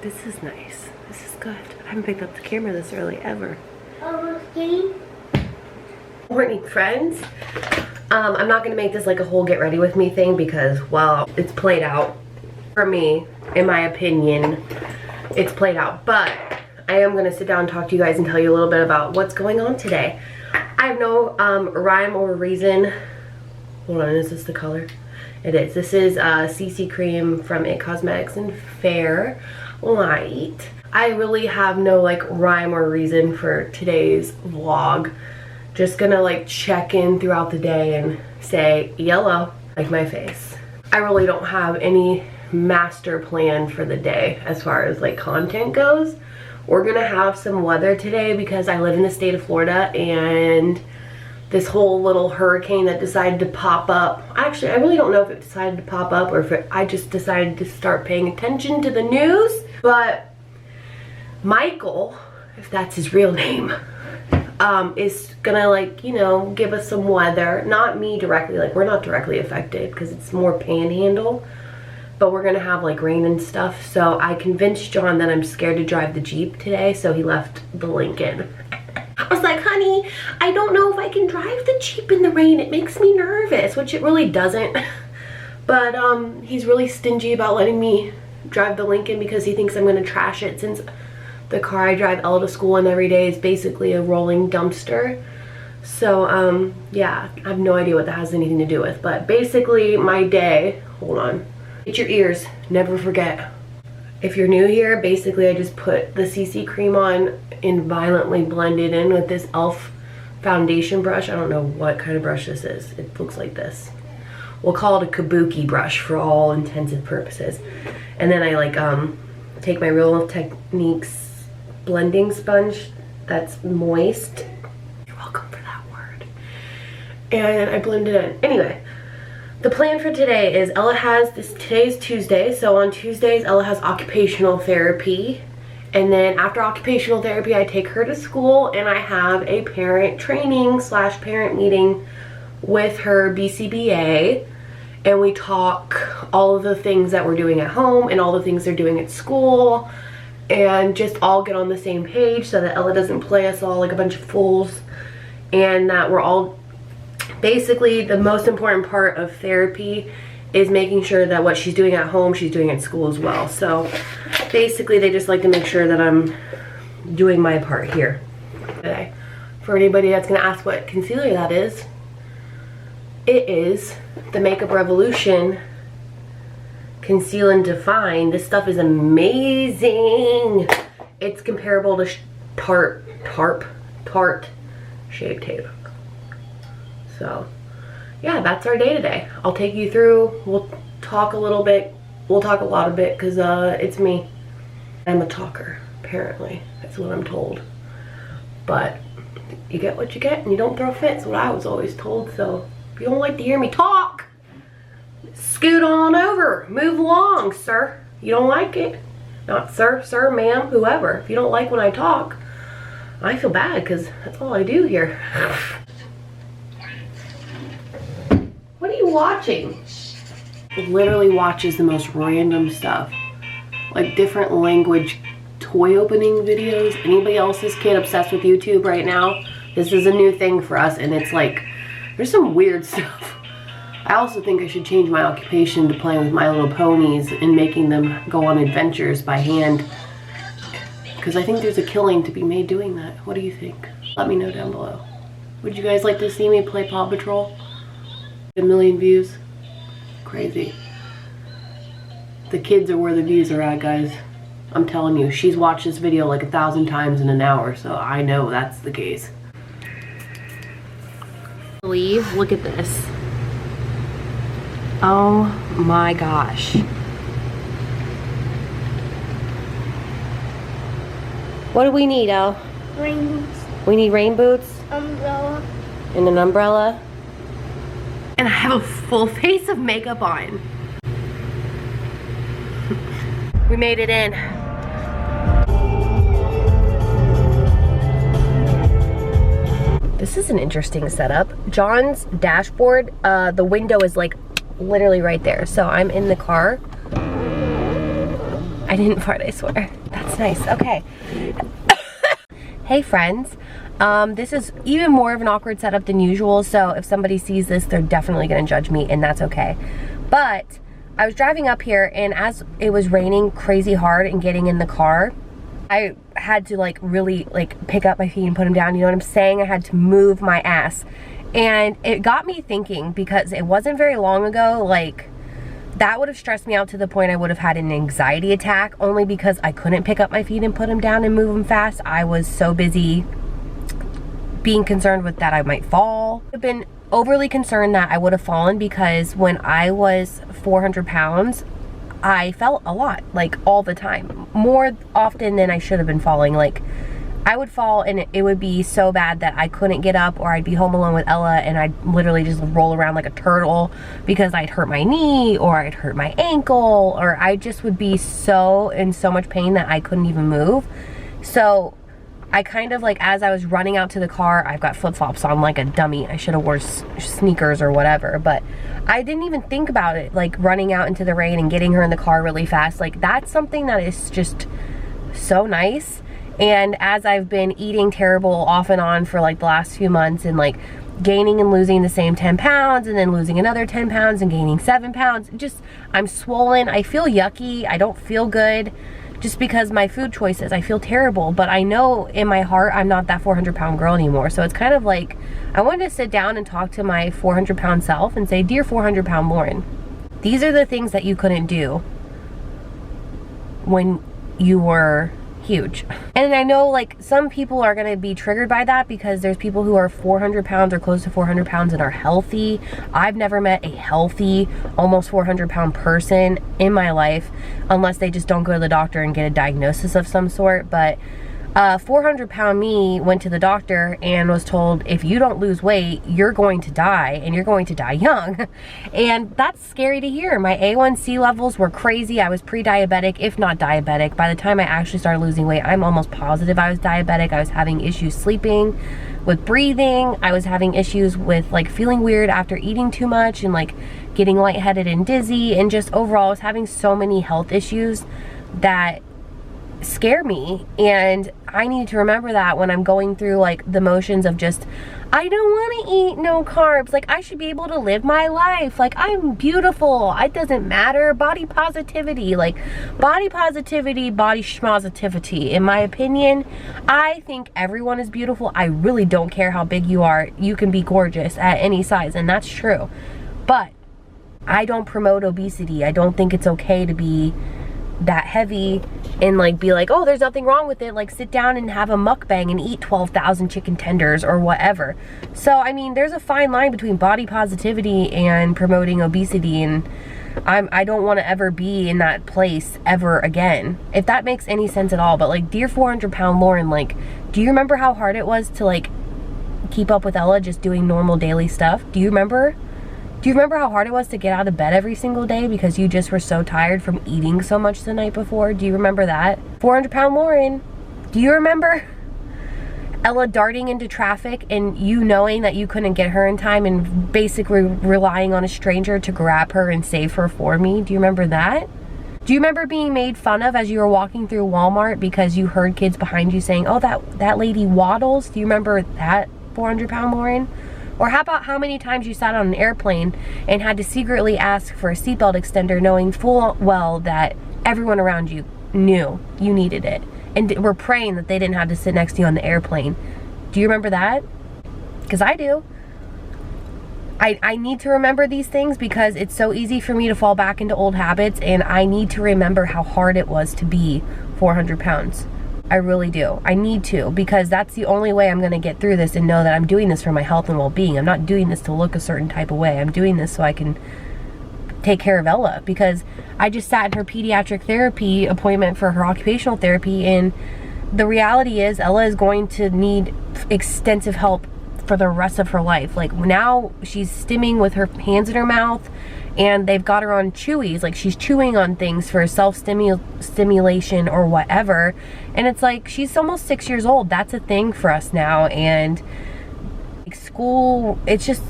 This is nice. This is good. I haven't picked up the camera this early ever. Morning, friends. I'm not gonna make this like a whole get ready with me thing because, well, it's played out for me, in my opinion. It's played out, but I am gonna sit down and talk to you guys and tell you a little bit about what's going on today. I have no rhyme or reason. Hold on, is this the color? It is. This is CC Cream from It Cosmetics in Fair Light. I really have no like rhyme or reason for today's vlog. Just gonna like check in throughout the day and say yellow, like my face. I really don't have any master plan for the day as far as like content goes. We're gonna have some weather today because I live in the state of Florida, and this whole little hurricane that decided to pop up. Actually, I really don't know if it decided to pop up or if I just decided to start paying attention to the news. But Michael, if that's his real name, is gonna like, you know, give us some weather. Not me directly, like we're not directly affected because it's more panhandle. But we're gonna have like rain and stuff. So I convinced John that I'm scared to drive the Jeep today, so he left the Lincoln. I was like, honey, I don't know if I can drive the Jeep in the rain. It makes me nervous, which it really doesn't. But he's really stingy about letting me drive the Lincoln because he thinks I'm gonna trash it, since the car I drive Ella to school in every day is basically a rolling dumpster. So yeah, I have no idea what that has anything to do with. But basically my day, hold on. Get your ears, never forget. If you're new here, basically I just put the CC cream on and violently blend it in with this e.l.f. foundation brush. I don't know what kind of brush this is. It looks like this. We'll call it a kabuki brush for all intents and purposes. And then I like take my Real Life Techniques blending sponge that's moist. You're welcome for that word. And I blend it in. Anyway. The plan for today is Ella has this, today's Tuesday, so on Tuesdays Ella has occupational therapy, and then after occupational therapy I take her to school and I have a parent training / parent meeting with her BCBA, and we talk all of the things that we're doing at home and all the things they're doing at school, and just all get on the same page so that Ella doesn't play us all like a bunch of fools, and that we're all basically, the most important part of therapy is making sure that what she's doing at home, she's doing at school as well. So basically, they just like to make sure that I'm doing my part here today. For anybody that's gonna ask what concealer that is, it is the Makeup Revolution Conceal and Define. This stuff is amazing. It's comparable to Tarte Shape Tape. So, yeah, that's our day today. I'll take you through. We'll talk a little bit. We'll talk a lot of it because it's me. I'm a talker, apparently. That's what I'm told. But you get what you get and you don't throw fits, what I was always told. So, if you don't like to hear me talk, scoot on over. Move along, sir. You don't like it? Not sir, sir, ma'am, whoever. If you don't like when I talk, I feel bad because that's all I do here. What are you watching? It literally watches the most random stuff. Like different language toy opening videos. Anybody else's kid obsessed with YouTube right now? This is a new thing for us, and it's like, there's some weird stuff. I also think I should change my occupation to playing with My Little Ponies and making them go on adventures by hand. Because I think there's a killing to be made doing that. What do you think? Let me know down below. Would you guys like to see me play Paw Patrol? 1 million views? Crazy. The kids are where the views are at, guys. I'm telling you, she's watched this video like 1,000 times in an hour, so I know that's the case. Leave. Look at this. Oh my gosh. What do we need, Elle? Rain boots. We need rain boots. Umbrella. And an umbrella. And I have a full face of makeup on. We made it in. This is an interesting setup. John's dashboard, the window is like literally right there. So I'm in the car I didn't fart, I swear. That's nice. Okay. Hey friends. This is even more of an awkward setup than usual, so if somebody sees this, they're definitely gonna judge me, and that's okay. But I was driving up here, and as it was raining crazy hard and getting in the car, I had to like really like pick up my feet and put them down, you know what I'm saying? I had to move my ass. And it got me thinking, because it wasn't very long ago, like that would have stressed me out to the point I would have had an anxiety attack, only because I couldn't pick up my feet and put them down and move them fast. I was so busy being concerned with that I might fall. I've been overly concerned that I would have fallen, because when I was 400 pounds, I fell a lot, like all the time, more often than I should have been falling. Like I would fall and it would be so bad that I couldn't get up, or I'd be home alone with Ella and I'd literally just roll around like a turtle because I'd hurt my knee or I'd hurt my ankle, or I just would be so in so much pain that I couldn't even move. So I kind of like, as I was running out to the car, I've got flip-flops on like a dummy. I should have wore sneakers or whatever, but I didn't even think about it, like running out into the rain and getting her in the car really fast. Like that's something that is just so nice. And as I've been eating terrible off and on for like the last few months, and like gaining and losing the same 10 pounds and then losing another 10 pounds and gaining 7 pounds, just I'm swollen. I feel yucky. I don't feel good, just because my food choices. I feel terrible, but I know in my heart I'm not that 400-pound girl anymore. So it's kind of like I wanted to sit down and talk to my 400-pound self and say, dear 400-pound Lauren, these are the things that you couldn't do when you were huge. And I know like some people are going to be triggered by that, because there's people who are 400 pounds or close to 400 pounds and are healthy. I've never met a healthy almost 400-pound person in my life, unless they just don't go to the doctor and get a diagnosis of some sort. But 400-pound me went to the doctor and was told, if you don't lose weight, you're going to die, and you're going to die young. And that's scary to hear. My A1C levels were crazy. I was pre-diabetic, if not diabetic. By the time I actually started losing weight, I'm almost positive I was diabetic. I was having issues sleeping, with breathing. I was having issues with like feeling weird after eating too much, and like getting lightheaded and dizzy, and just overall I was having so many health issues that scare me. And I need to remember that when I'm going through like the motions of just, I don't want to eat no carbs. Like I should be able to live my life. Like I'm beautiful. It doesn't matter. Body positivity, like body positivity, body schmositivity. In my opinion, I think everyone is beautiful. I really don't care how big you are. You can be gorgeous at any size, and that's true. But I don't promote obesity. I don't think it's okay to be that heavy and like be like, oh, there's nothing wrong with it. Like sit down and have a mukbang and eat 12,000 chicken tenders or whatever. So I mean, there's a fine line between body positivity and promoting obesity, and I don't want to ever be in that place ever again, if that makes any sense at all. But like, dear 400-pound Lauren, like, do you remember how hard it was to like keep up with Ella just doing normal daily stuff? Do you remember? Do you remember how hard it was to get out of bed every single day because you just were so tired from eating so much the night before? Do you remember that? 400-pound Lauren, do you remember Ella darting into traffic and you knowing that you couldn't get her in time and basically relying on a stranger to grab her and save her for me? Do you remember that? Do you remember being made fun of as you were walking through Walmart because you heard kids behind you saying, oh, that lady waddles? Do you remember that, 400-pound Lauren? Or how about how many times you sat on an airplane and had to secretly ask for a seatbelt extender, knowing full well that everyone around you knew you needed it, and were praying that they didn't have to sit next to you on the airplane? Do you remember that? Because I do. I need to remember these things because it's so easy for me to fall back into old habits, and I need to remember how hard it was to be 400 pounds. I really do. I need to, because that's the only way I'm going to get through this and know that I'm doing this for my health and well-being. I'm not doing this to look a certain type of way. I'm doing this so I can take care of Ella, because I just sat in her pediatric therapy appointment for her occupational therapy, and the reality is Ella is going to need extensive help for the rest of her life. Like now she's stimming with her hands in her mouth, and they've got her on chewies, like she's chewing on things for self-stimulation or whatever. And it's like, she's almost 6 years old. That's a thing for us now. And like school, it's just,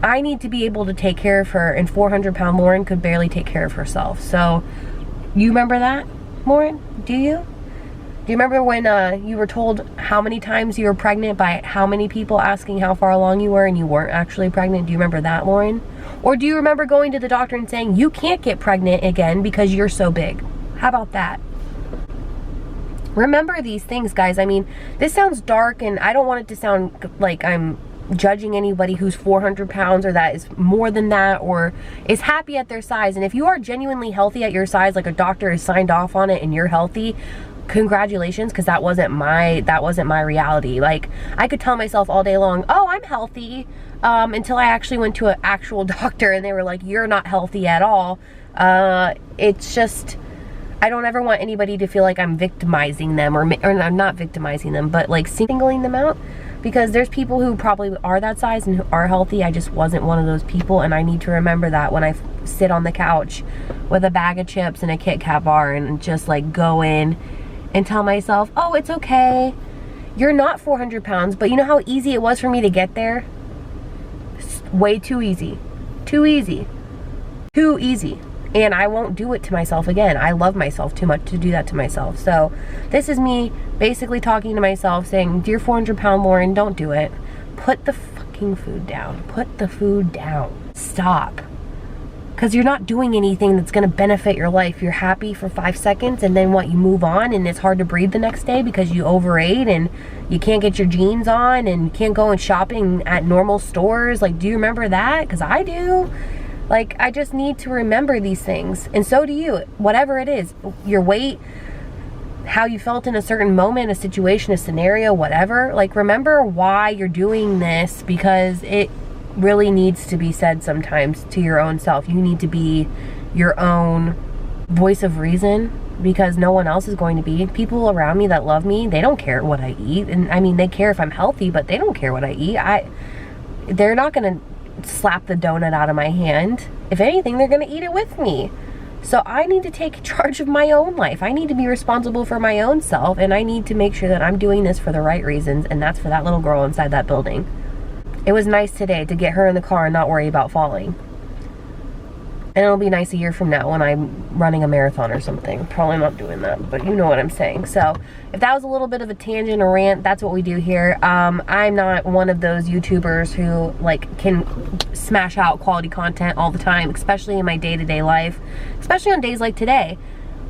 I need to be able to take care of her, and 400-pound Lauren could barely take care of herself. So you remember that? Lauren? Do you? Do you remember when you were told how many times you were pregnant by how many people asking how far along you were and you weren't actually pregnant? Do you remember that, Lauren? Or do you remember going to the doctor and saying you can't get pregnant again because you're so big? How about that? Remember these things, guys. I mean, this sounds dark, and I don't want it to sound like I'm judging anybody who's 400 pounds or that is more than that or is happy at their size. And if you are genuinely healthy at your size, like a doctor has signed off on it and you're healthy, congratulations, because that wasn't my reality. Like, I could tell myself all day long, oh, I'm healthy, until I actually went to an actual doctor and they were like, you're not healthy at all. It's just, I don't ever want anybody to feel like I'm victimizing them, or I'm not victimizing them, but like singling them out, because there's people who probably are that size and who are healthy. I just wasn't one of those people, and I need to remember that when I sit on the couch with a bag of chips and a Kit Kat bar and just like go in and tell myself, oh, it's okay. You're not 400 pounds, but you know how easy it was for me to get there? It's way too easy. Too easy. Too easy. And I won't do it to myself again. I love myself too much to do that to myself. So this is me basically talking to myself saying, dear 400-pound Lauren, don't do it. Put the fucking food down. Put the food down. Stop. Because you're not doing anything that's going to benefit your life. You're happy for 5 seconds, and then what, you move on, and it's hard to breathe the next day because you overate and you can't get your jeans on and you can't go and shopping at normal stores. Like, do you remember that? Because I do. Like, I just need to remember these things. And so do you. Whatever it is, your weight, how you felt in a certain moment, a situation, a scenario, whatever. Like, remember why you're doing this, because it really needs to be said sometimes to your own self. You need to be your own voice of reason, because no one else is going to be. People around me that love me, they don't care what I eat. And I mean, they care if I'm healthy, but they don't care what I eat. They're not going to slap the donut out of my hand. If anything, they're going to eat it with me. So I need to take charge of my own life. I need to be responsible for my own self, and I need to make sure that I'm doing this for the right reasons, and that's for that little girl inside that building. It was nice today to get her in the car and not worry about falling. And it'll be nice a year from now when I'm running a marathon or something. Probably not doing that, but you know what I'm saying. So if that was a little bit of a tangent or rant, that's what we do here. I'm not one of those YouTubers who like can smash out quality content all the time, especially in my day-to-day life, especially on days like today.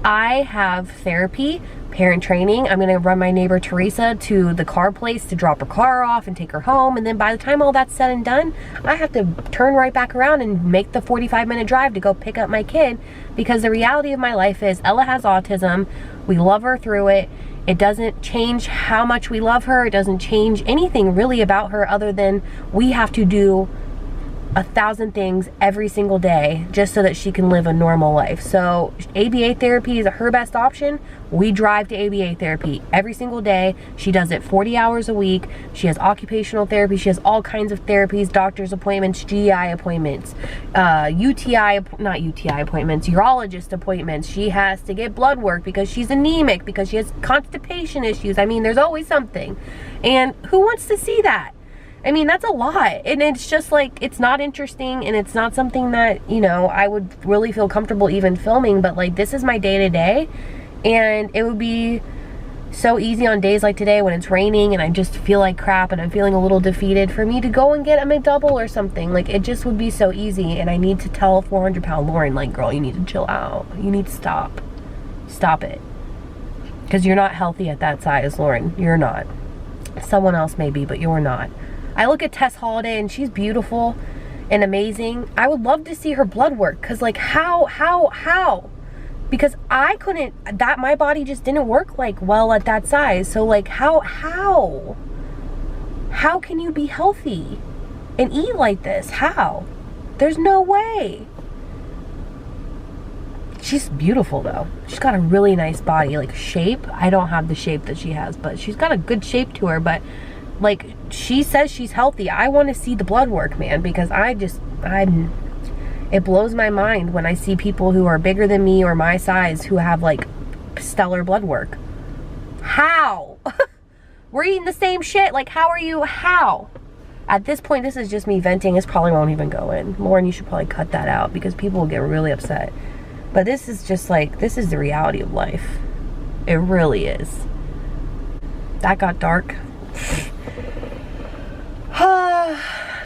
I have therapy, parent training. I'm gonna run my neighbor Teresa to the car place to drop her car off and take her home. And then by the time all that's said and done, I have to turn right back around and make the 45-minute drive to go pick up my kid, because the reality of my life is Ella has autism. We love her through it. It doesn't change how much we love her. It doesn't change anything really about her other than we have to do 1,000 things every single day just so that she can live a normal life. So ABA therapy is her best option. We drive to ABA therapy every single day. She does it 40 hours a week. She has occupational therapy. She has all kinds of therapies, doctor's appointments, GI appointments, urologist appointments. She has to get blood work because she's anemic, because she has constipation issues. I mean, there's always something. And who wants to see that? I mean, that's a lot, and it's just like, it's not interesting, and it's not something that, you know, I would really feel comfortable even filming, but like, this is my day-to-day, and it would be so easy on days like today when it's raining and I just feel like crap and I'm feeling a little defeated, for me to go and get a McDouble or something. Like, it just would be so easy, and I need to tell 400-pound Lauren, like, girl, you need to chill out. You need to stop. Stop it. Because you're not healthy at that size, Lauren. You're not. Someone else may be, but you're not. I look at Tess Holiday and she's beautiful and amazing. I would love to see her blood work, because like, how? Because I couldn't, my body just didn't work like well at that size. So like, how can you be healthy and eat like this? How? There's no way. She's beautiful though. She's got a really nice body, like shape. I don't have the shape that she has, but she's got a good shape to her. But like, she says she's healthy. I want to see the blood work, man, because it blows my mind when I see people who are bigger than me or my size who have like stellar blood work. How? We're eating the same shit. Like, how are you? How? At this point, this is just me venting. This probably won't even go in. Lauren, you should probably cut that out, because people will get really upset. But this is just like, this is the reality of life. It really is. That got dark.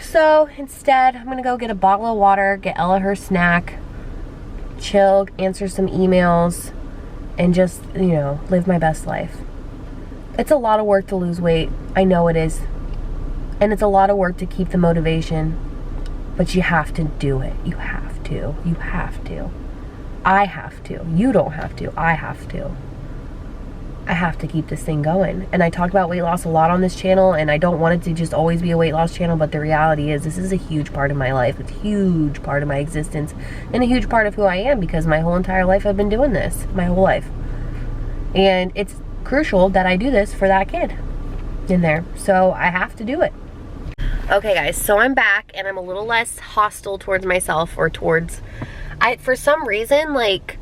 So instead, I'm gonna go get a bottle of water, get Ella her snack, chill, answer some emails, and just, you know, live my best life. It's a lot of work to lose weight. I know it is. And it's a lot of work to keep the motivation. But you have to do it. You have to. You have to. I have to. You don't have to. I have to. I have to keep this thing going. And I talk about weight loss a lot on this channel, and I don't want it to just always be a weight loss channel, but the reality is this is a huge part of my life. It's a huge part of my existence and a huge part of who I am, because my whole entire life I've been doing this. My whole life. And it's crucial that I do this for that kid in there. So I have to do it. Okay guys, so I'm back and I'm a little less hostile towards myself, or towards, for some reason, like,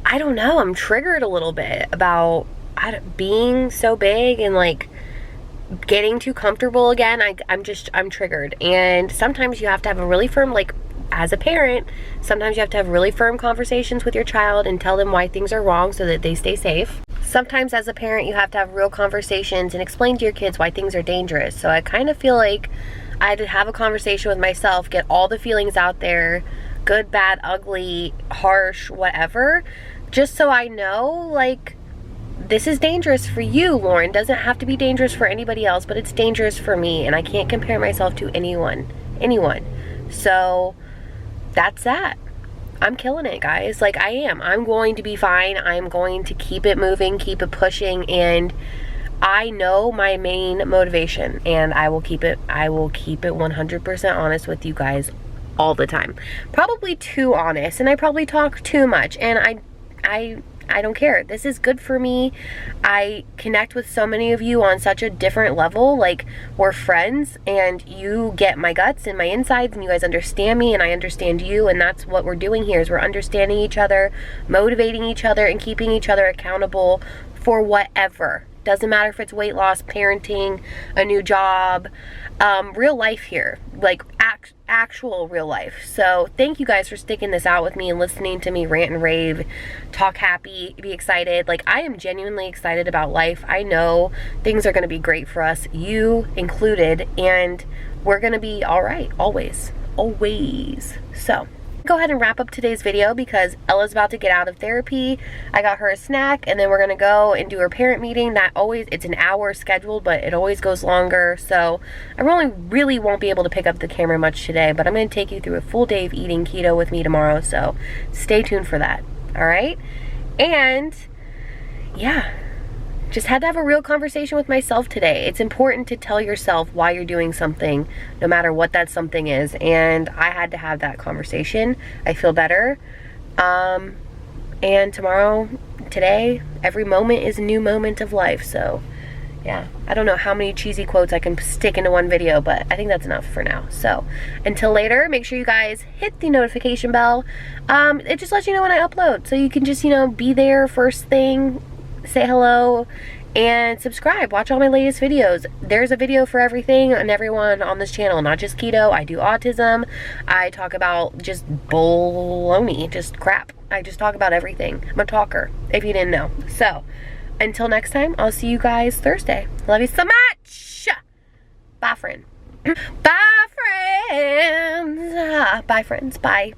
I don't know, I'm triggered a little bit about being so big and like getting too comfortable again. I'm triggered. And sometimes you have to have a really firm, like, as a parent, sometimes you have to have really firm conversations with your child and tell them why things are wrong so that they stay safe. Sometimes as a parent, you have to have real conversations and explain to your kids why things are dangerous. So I kind of feel like I had to have a conversation with myself, get all the feelings out there, good, bad, ugly, harsh, whatever, just so I know, like, this is dangerous for you, Lauren. Doesn't have to be dangerous for anybody else, but it's dangerous for me, and I can't compare myself to anyone. So that's that. I'm killing it, guys. Like, I am. I'm going to be fine. I'm going to keep it moving, keep it pushing, and I know my main motivation, and I will keep it 100% honest with you guys all the time. Probably too honest, and I probably talk too much, and I don't care. This is good for me. I connect with so many of you on such a different level. Like, we're friends, and you get my guts and my insides, and you guys understand me, and I understand you, and that's what we're doing here, is we're understanding each other, motivating each other, and keeping each other accountable for whatever. Doesn't matter if it's weight loss, parenting, a new job, real life here, like actual real life. So thank you guys for sticking this out with me and listening to me rant and rave, talk happy, be excited. Like, I am genuinely excited about life. I know things are going to be great for us, you included, and we're going to be all right, always. So go ahead and wrap up today's video because Ella's about to get out of therapy. I got her a snack, and then we're gonna go and do her parent meeting. It's an hour scheduled, but it always goes longer, so I really won't be able to pick up the camera much today, but I'm gonna take you through a full day of eating keto with me tomorrow, so stay tuned for that. All right? And yeah, just had to have a real conversation with myself today. It's important to tell yourself why you're doing something, no matter what that something is. And I had to have that conversation. I feel better. And today, every moment is a new moment of life. So yeah, I don't know how many cheesy quotes I can stick into one video, but I think that's enough for now. So until later, make sure you guys hit the notification bell. It just lets you know when I upload. So you can just, be there first thing, say hello, and subscribe. Watch all my latest videos. There's a video for everything and everyone on this channel, not just keto. I do autism. I talk about just baloney, just crap. I just talk about everything. I'm a talker, if you didn't know. So until next time, I'll see you guys Thursday. Love you so much. Bye, friend. Bye, friends. Bye, friends. Bye.